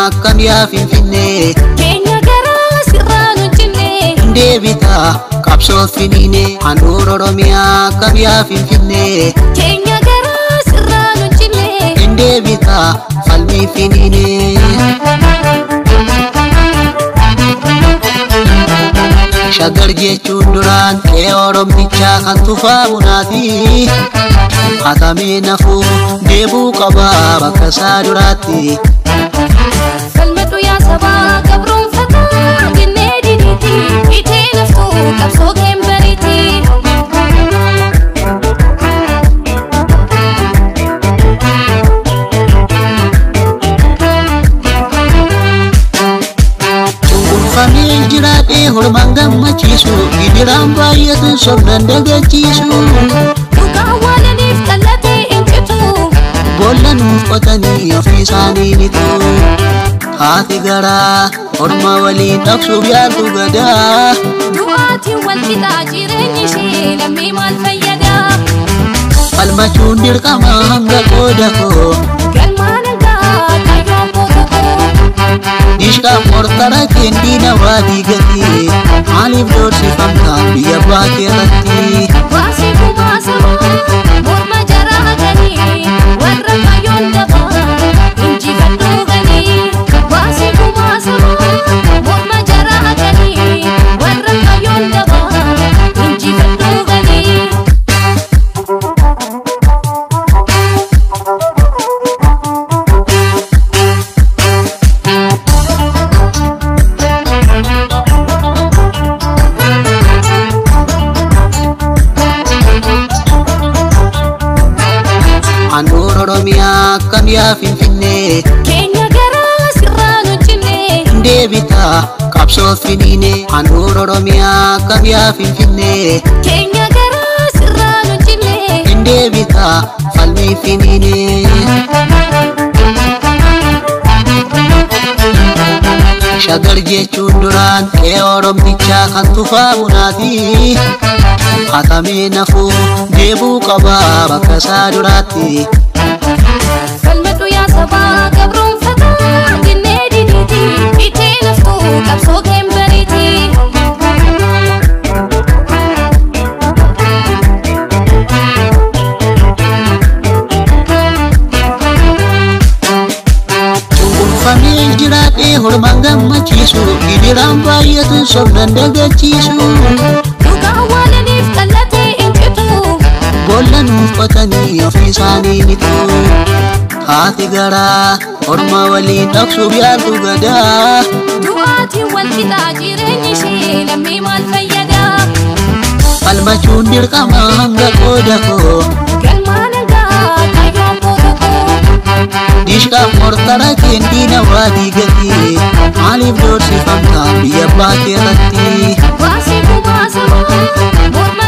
كم يا فيني كينيا جرا سرانو جني ديبتا كابسو فيني حنور روميا كم يا فيني كينيا جرا سرانو جني ديبتا فالمي فيني شجر جيتون دران كيورم نيشا خنتو فاموناتي خاتمي نفو ديبو قبا بكسا دراتي فالمدو يا سبا قبرون فتا جني دينيتي إيتي نفتو كبسو كيم بريتي Famil jirate hormangam machisu idiram bayat sobran daga chisu Duka wala niftalate inchitu bolan patani afisani nitu hati gara horma wali taksu biar tu gada Duati wal kita jirenyi shi lammi mal fayyada almachun dirkama hanga kodako Galmananga kayo potoko Dishka mortara kendi nawadi gati alif dor sifamta biya bakirati Wasi kumasama morma jara gani warra kayon daba inji faddu gani Wasi kumasama morma jara gani warra kayon daba inji faddu gani Anur Oromia kam ya finne Kenya gara sirranu jinne debita kapso finine Anur Oromia kam ya finne Kenya gara sirranu jinne debita falmi finine shagar jechuun duraan kee oromtichaa kan tufaamunaafi hatamee nafuu deebuu qabaa bakka isaa duraatti falmadhu yaa sabaa gabroonfataa jennee diniiti itee naftuu qabsoo keen bariiti Famil jiraate hormaan gammachiisu gidiraan baay'atu sobnan dagachiisu dhugaa waalaniif qallatee injitu bollan uffatanii ofii isaanii nitu haati garaa orma waliin dhaqsuuf yaaltu gadaa du'aatiin wal fixaa jireenyi ishee lammii maal fayyada falmachuun dirqama hanga qooda koo galmaan hangaa kaayoon bootokoo dishka mortara kendi nawadi gati alif dorsifamta biya bakerati waasi kubaasama morma